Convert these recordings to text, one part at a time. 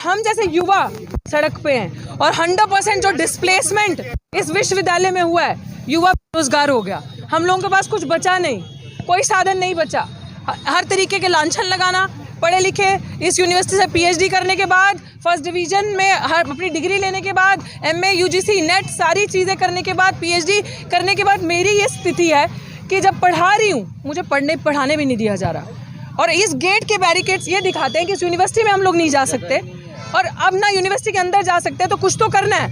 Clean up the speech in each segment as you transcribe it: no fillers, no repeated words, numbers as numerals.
हम जैसे युवा सड़क पे हैं और 100% जो डिस्प्लेसमेंट इस विश्वविद्यालय में हुआ है, युवा बेरोजगार हो गया। हम लोगों के पास कुछ बचा नहीं, कोई साधन नहीं बचा। हर तरीके के लांछन लगाना, पढ़े लिखे इस यूनिवर्सिटी से पीएचडी करने के बाद, फर्स्ट डिवीजन में अपनी डिग्री लेने के बाद, एमए, यूजीसी, नेट सारी चीज़ें करने के बाद, पीएचडी करने के बाद मेरी ये स्थिति है कि जब पढ़ा रही हूँ मुझे पढ़ाने भी नहीं दिया जा रहा। और इस गेट के बैरिकेड्स ये दिखाते हैं कि इस यूनिवर्सिटी में हम लोग नहीं जा सकते, और अब ना यूनिवर्सिटी के अंदर जा सकते हैं। तो कुछ तो करना है।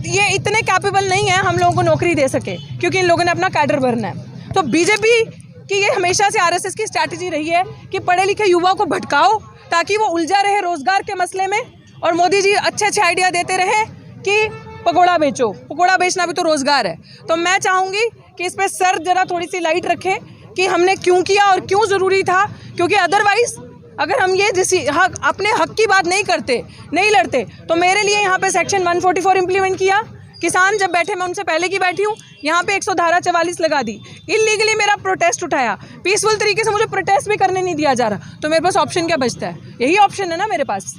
ये इतने कैपेबल नहीं है हम लोगों को नौकरी दे सके, क्योंकि इन लोगों ने अपना कैडर भरना है। तो बीजेपी कि ये हमेशा से आरएसएस की स्ट्रैटेजी रही है कि पढ़े लिखे युवा को भटकाओ ताकि वो उलझा रहे रोजगार के मसले में, और मोदी जी अच्छे अच्छे आइडिया देते रहे कि पकोड़ा बेचो। पकोड़ा बेचना भी तो रोजगार है। तो मैं चाहूँगी कि इस पर सर जरा थोड़ी सी लाइट रखें कि हमने क्यों किया और क्यों ज़रूरी था, क्योंकि अदरवाइज़ अगर हम ये अपने हक की बात नहीं करते, नहीं लड़ते, तो मेरे लिए यहाँ पे सेक्शन 144 इम्प्लीमेंट किया। किसान जब बैठे, मैं उनसे पहले की बैठी हूँ, यहाँ पे 144 लगा दी। इलीगली मेरा प्रोटेस्ट उठाया, पीसफुल तरीके से मुझे प्रोटेस्ट भी करने नहीं दिया जा रहा। तो मेरे पास ऑप्शन क्या बचता है? यही ऑप्शन है ना मेरे पास।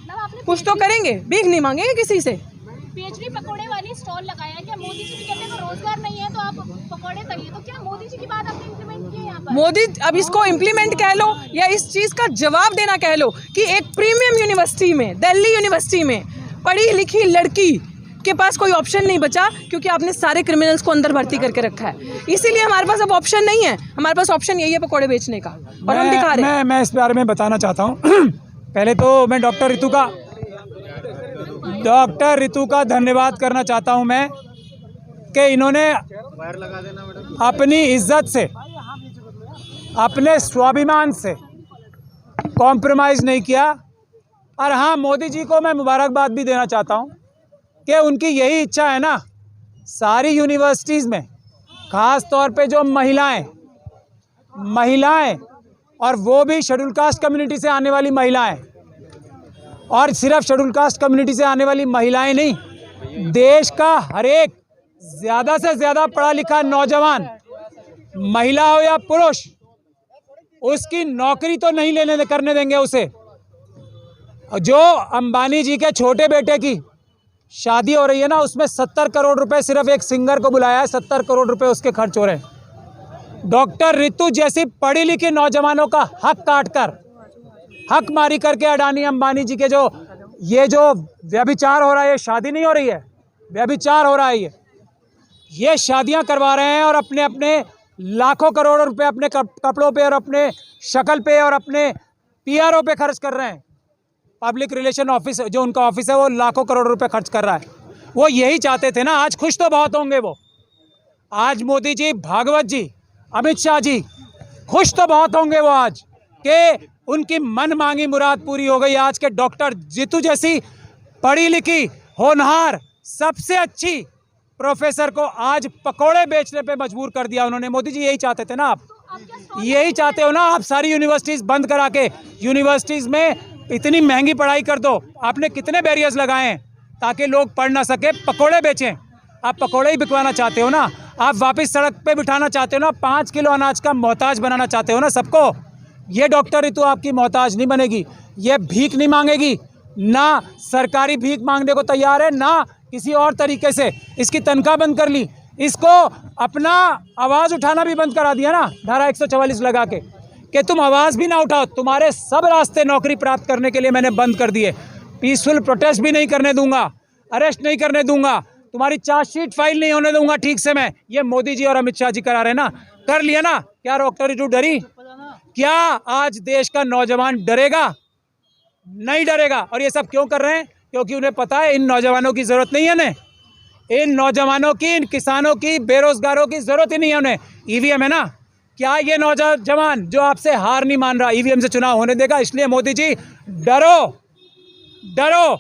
कुछ तो करेंगे, भीख नहीं मांगेंगे किसी से। पीएचडी पकोड़े वाली स्टॉल लगाया, क्या मोदी जी भी कहते हैं रोजगार नहीं है तो आप पकोड़े तलिए, तो क्या मोदी जी की बात आपने इम्प्लीमेंट की यहाँ पर? मोदी, अब इसको इम्प्लीमेंट कह लो या इस चीज़ का जवाब देना कह लो कि एक प्रीमियम यूनिवर्सिटी में, दिल्ली यूनिवर्सिटी में पढ़ी लिखी लड़की के पास कोई ऑप्शन नहीं बचा, क्योंकि आपने सारे क्रिमिनल्स को अंदर भर्ती करके रखा है। इसीलिए हमारे पास अब ऑप्शन नहीं है। हमारे पास ऑप्शन यही है पकोड़े बेचने का, और हम दिखा रहे हैं। मैं इस बारे में बताना चाहता हूँ। पहले तो मैं डॉक्टर रितु का धन्यवाद करना चाहता हूँ मैं कि इन्होंने अपनी इज्जत से, अपने स्वाभिमान से कॉम्प्रोमाइज़ नहीं किया। और हाँ, मोदी जी को मैं मुबारकबाद भी देना चाहता हूँ कि उनकी यही इच्छा है ना, सारी यूनिवर्सिटीज़ में ख़ास तौर पे जो महिलाएं और वो भी शेड्यूल कास्ट कम्युनिटी से आने वाली महिलाएं, और सिर्फ शेड्यूल कास्ट कम्युनिटी से आने वाली महिलाएं नहीं, देश का हर एक ज़्यादा से ज़्यादा पढ़ा लिखा नौजवान, महिला हो या पुरुष, उसकी नौकरी तो नहीं करने देंगे उसे। जो अंबानी जी के छोटे बेटे की शादी हो रही है ना, उसमें 70 करोड़ रुपए सिर्फ एक सिंगर को बुलाया है, 70 करोड़ रुपए उसके खर्च हो रहे हैं। डॉक्टर रितु जैसी पढ़ी लिखी नौजवानों का हक काटकर, हक मारी करके अडानी अंबानी जी के जो व्यभिचार हो रहा है, ये शादी नहीं हो रही है, व्यभिचार हो रहा है, ये शादियां करवा रहे हैं और अपने अपने लाखों करोड़ों रुपए अपने कपड़ों पे और अपने शक्ल पे और अपने पीआरओ पे खर्च कर रहे हैं। पब्लिक रिलेशन ऑफिस जो उनका ऑफिस है, वो लाखों करोड़ रुपए खर्च कर रहा है। वो यही चाहते थे ना। आज खुश तो बहुत होंगे वो, आज मोदी जी, भागवत जी, अमित शाह जी खुश तो बहुत होंगे वो आज कि उनकी मन मांगी मुराद पूरी हो गई। आज के डॉक्टर रितु जैसी पढ़ी लिखी, होनहार, सबसे अच्छी प्रोफेसर को आज पकोड़े बेचने पे मजबूर कर दिया उन्होंने। मोदी जी यही चाहते थे ना। आप यही चाहते हो ना, आप सारी यूनिवर्सिटीज़ बंद करा के यूनिवर्सिटीज़ में इतनी महंगी पढ़ाई कर दो। आपने कितने बैरियर्स लगाए हैं ताकि लोग पढ़ ना सके, पकोड़े बेचें। आप पकोड़े ही बिकवाना चाहते हो ना, आप वापस सड़क पे बिठाना चाहते हो ना, 5 किलो अनाज का मोहताज बनाना चाहते हो ना सबको। ये डॉक्टर रितु आपकी मोहताज नहीं बनेगी, ये भीख नहीं मांगेगी, ना सरकारी भीख मांगने को तैयार है, ना किसी और तरीके से। इसकी तनख्वाह बंद कर ली, इसको अपना आवाज़ उठाना भी बंद करा दिया ना, धारा 144 लगा के, कि तुम आवाज़ भी ना उठाओ। तुम्हारे सब रास्ते नौकरी प्राप्त करने के लिए मैंने बंद कर दिए। पीसफुल प्रोटेस्ट भी नहीं करने दूंगा, अरेस्ट नहीं करने दूंगा, तुम्हारी चार्जशीट फाइल नहीं होने दूंगा ठीक से मैं। ये मोदी जी और अमित शाह जी करा रहे ना, कर लिया ना। क्या डॉक्टर रितु डरी? क्या आज देश का नौजवान डरेगा? नहीं डरेगा। और ये सब क्यों कर रहे हैं? क्योंकि उन्हें पता है इन नौजवानों की ज़रूरत नहीं है उन्हें, इन नौजवानों की, इन किसानों की, बेरोजगारों की ज़रूरत ही नहीं है उन्हें। ईवीएम है ना, क्या ये नौजवान जो आपसे हार नहीं मान रहा ईवीएम से चुनाव होने देगा? इसलिए मोदी जी डरो।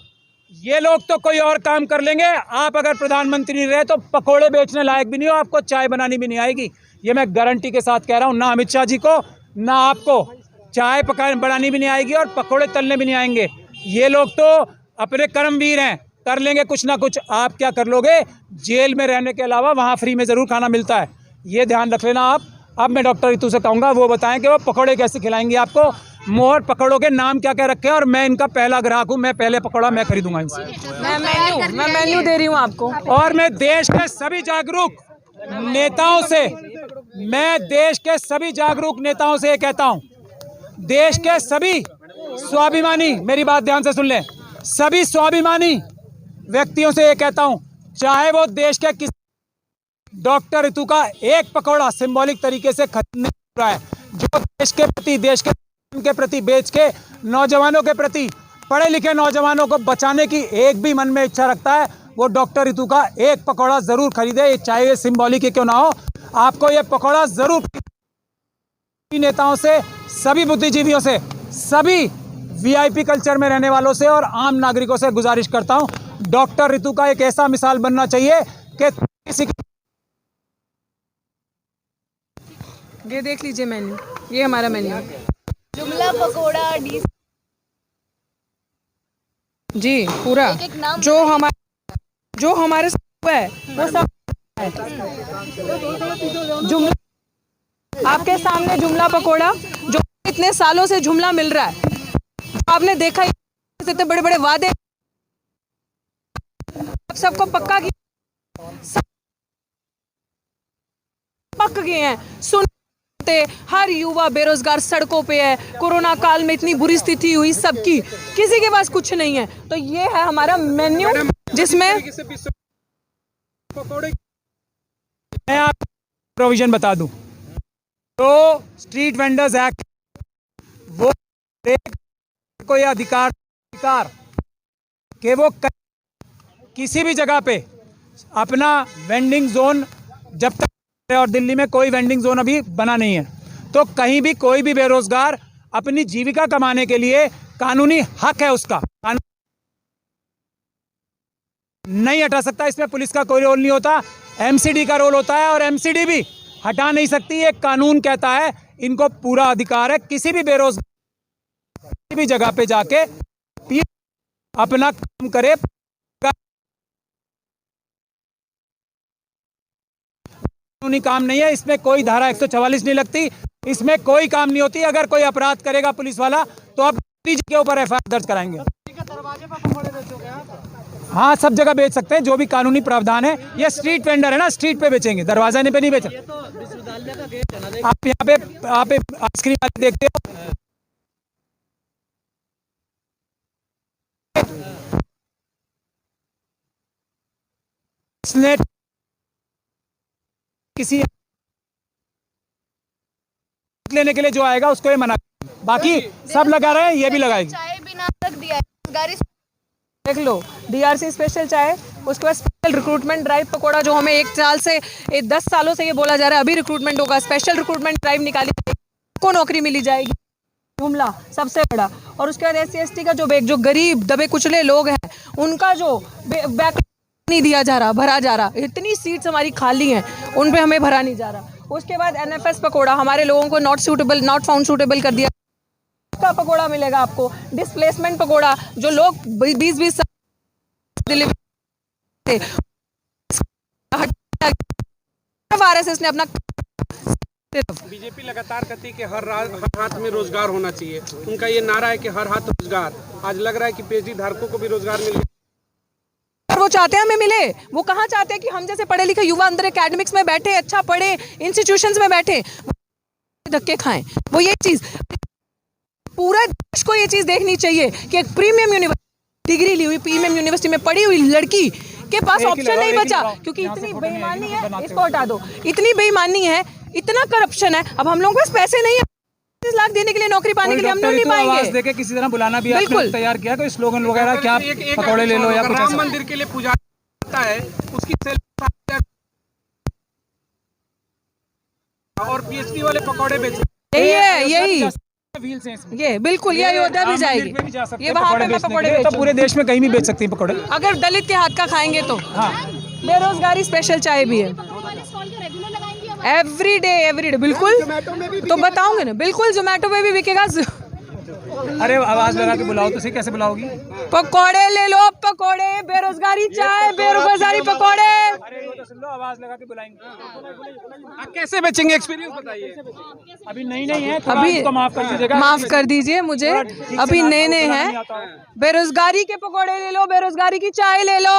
ये लोग तो कोई और काम कर लेंगे। आप अगर प्रधानमंत्री नहीं रहे तो पकोड़े बेचने लायक भी नहीं हो, आपको चाय बनानी भी नहीं आएगी। ये मैं गारंटी के साथ कह रहा हूँ। ना अमित शाह जी को, ना आपको चाय बनानी भी नहीं आएगी और पकोड़े तलने भी नहीं आएंगे। ये लोग तो अपने कर्मवीर हैं, कर लेंगे कुछ ना कुछ। आप क्या कर लोगे? जेल में रहने के अलावा वहाँ फ्री में ज़रूर खाना मिलता है, ये ध्यान रख लेना आप। अब मैं डॉक्टर रितु से कहूँगा वो बताएं कि वो पकौड़े कैसे खिलाएंगे आपको। मोहर पकौड़ों के नाम क्या क्या रखे हैं, और मैं इनका पहला ग्राहक हूँ, मैं पहले पकौड़ा मैं खरीदूंगा इनसे। मैं मेन्यू दे रही हूँ आपको। और मैं देश के सभी जागरूक नेताओं से, ये कहता हूँ, देश के सभी स्वाभिमानी, मेरी बात ध्यान से सुन लें, सभी स्वाभिमानी व्यक्तियों से ये कहता हूँ, चाहे वो देश के किस डॉक्टर रितु का एक पकौड़ा सिंबॉलिक तरीके से खरीदने रहा है, जो देश के प्रति, देश के प्रति, देश के नौजवानों के प्रति, पढ़े लिखे नौजवानों को बचाने की एक भी मन में इच्छा रखता है, वो डॉक्टर रितु का एक पकौड़ा जरूर खरीदे, चाहे ये सिंबॉलिक ही क्यों ना हो। आपको ये पकौड़ा जरूर, नेताओं से, सभी बुद्धिजीवियों से, सभी वीआईपी कल्चर में रहने वालों से और आम नागरिकों से गुजारिश करता हूं, डॉक्टर रितु का एक ऐसा मिसाल बनना चाहिए कि किसी की। ये देख लीजिए मेन्यू, ये हमारा मेन्यू जुमला पकोड़ा जी पूरा जो हमारे साथ है वो सब है। जुमला आपके सामने, जुमला पकोड़ा जो इतने सालों से जुमला मिल रहा है, आपने देखा इतने बड़े बड़े वादे सबको पक्का किया, सब पक गए हैं। सुनते हर युवा बेरोजगार सड़कों पे है, कोरोना काल में इतनी बुरी स्थिति हुई सबकी, किसी के पास कुछ नहीं है। तो ये है हमारा मेन्यू जिसमें मैं आपको प्रोविजन बता दूं, तो स्ट्रीट वेंडर्स एक्ट वो को यह अधिकार कि वो किसी भी जगह पे अपना वेंडिंग जोन, जब तक, और दिल्ली में कोई वेंडिंग जोन अभी बना नहीं है, तो कहीं भी कोई भी बेरोजगार अपनी जीविका कमाने के लिए कानूनी हक है उसका, नहीं हटा सकता। इसमें पुलिस का कोई रोल नहीं होता, एमसीडी का रोल होता है, और एमसीडी भी हटा नहीं सकती। ये कानून कहता है, इनको पूरा अधिकार है किसी भी बेरोजगार किसी भी जगह पे जाके अपना काम करे। कानूनी काम नहीं है, इसमें कोई धारा 144 नहीं लगती, इसमें कोई काम नहीं होती। अगर कोई अपराध करेगा पुलिस वाला तो आप के ऊपर एफआईआर दर्ज कराएंगे। हाँ, सब जगह बेच सकते हैं, जो भी कानूनी प्रावधान है। ये स्ट्रीट वेंडर है ना, स्ट्रीट पे बेचेंगे, दरवाजा पे नहीं बेचा। आप यहाँ पे आइसक्रीम वाले देखते हो, किसी लेने के लिए जो आएगा उसको ये मना, बाकी सब लगा रहे हैं, ये भी लगाएंगे। चाय बिना रख दिया, देख लो, डीआरसी स्पेशल चाय, उसके बाद स्पेशल रिक्रूटमेंट ड्राइव पकोड़ा, जो हमें 10 सालों से ये बोला जा रहा है, अभी रिक्रूटमेंट होगा, स्पेशल रिक्रूटमेंट ड्राइव निकाली जाएगी, को नौकरी मिली जाएगी, जुमला सबसे बड़ा। और उसके बाद SC/ST का जो गरीब दबे कुचले लोग हैं, उनका जो बैक नहीं दिया जा रहा, भरा जा रहा, इतनी सीट्स हमारी खाली हैं, उन पे हमें भरा नहीं जा रहा। उसके बाद NFS पकोड़ा, हमारे लोगों को नॉट फाउंड सूटेबल कर दिया का पकोड़ा मिलेगा आपको। डिस्प्लेसमेंट पकोड़ा, जो लोग 20-20 साल RSS ने अपना, बीजेपी लगातार कहती है कि हर हाथ में रोजगार होना चाहिए, उनका ये नारा है कि हर हाथ रोजगार। आज लग रहा है कि PhD धारकों को भी रोजगार मिल गया। वो चाहते हैं हमें मिले, वो कहाँ चाहते हैं कि हम जैसे पढ़े लिखे युवा अंदर एकेडमिक्स में बैठे, अच्छा पढ़े, इंस्टीट्यूशंस में बैठे, धक्के खाएं। वो ये चीज पूरा देश को ये चीज देखनी चाहिए कि एक प्रीमियम यूनिवर्सिटी डिग्री ली हुई, प्रीमियम यूनिवर्सिटी में पढ़ी हुई लड़की के पास ऑप्शन नहीं बचा, क्योंकि इतनी बेईमानी है। इसको हटा दो, इतनी बेईमानी है, इतना करप्शन है। अब हम लोगों के पास पैसे नहीं है 30 लाख देने के लिए, नौकरी पाने के लिए, हम लोग नहीं पाएंगे। आवाज देके किसी तरह बुलाना भी बिल्कुल तैयार किया, कोई स्लोगन वगैरह, क्या पकौड़े ले लो या कुछ। राम मंदिर के लिए पूजा होता है, उसकी और PhD वाले पकौड़े बेचते, यही ये बिल्कुल, ये अयोध्या भी जाएगी, ये वहाँ पे पकौड़े तो पूरे देश में कहीं भी बेच सकती है पकौड़े, अगर दलित के हाथ का खाएंगे तो। हाँ, बेरोजगारी स्पेशल चाय भी है, एवरी डे बिल्कुल। तो बताऊंगे ना, बिल्कुल जोमेटो पे भी बिकेगा, अरे आवाज लगा के बुलाओ, तो कैसे बुलाओगी? पकोड़े ले लो, पकोड़े, बेरोजगारी चाय, बेरोजगारी पकोड़े। अरे वो तो सुन लो, आवाज लगा के बुलाएंगे। कैसे बेचेंगे, एक्सपीरियंस बताइए। अभी नहीं है, अभी माफ कर दीजिएगा, माफ कर दीजिए मुझे, अभी नए हैं। बेरोजगारी के पकोड़े ले लो, बेरोजगारी की चाय ले लो,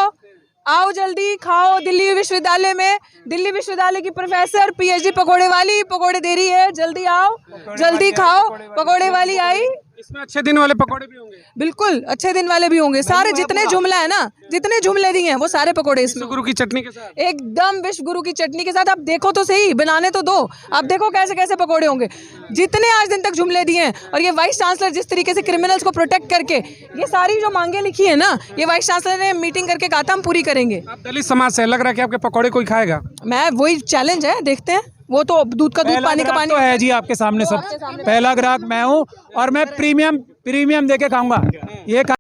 आओ जल्दी खाओ। दिल्ली विश्वविद्यालय में दिल्ली विश्वविद्यालय की प्रोफेसर पीएचडी पकोड़े वाली पकोड़े दे रही है, जल्दी आओ, जल्दी खाओ। पकोड़े वाली आई, इसमें अच्छे दिन वाले पकोड़े भी होंगे। बिल्कुल अच्छे दिन वाले भी होंगे। सारे जितने जुमला है ना, जितने जुमले दिए हैं वो सारे पकोड़े इसमें, गुरु की चटनी के साथ, एकदम विश्व गुरु की चटनी के साथ। आप देखो तो सही, बनाने तो दो, आप देखो कैसे कैसे पकोड़े होंगे। जितने आज दिन तक जुमले दिए हैं, और ये वाइस चांसलर जिस तरीके से क्रिमिनल्स को प्रोटेक्ट करके ये सारी जो मांगे लिखी है ना, ये वाइस चांसलर ने मीटिंग करके कहा था हम पूरी करेंगे। आप दलित समाज से, लग रहा है कि आपके पकोड़े कोई खाएगा। मैं वही चैलेंज है, देखते हैं। वो तो दूध का दूध, पानी का पानी तो है जी, आपके सामने सब। पहला ग्राहक मैं हूँ और मैं प्रीमियम देके खाऊंगा ये।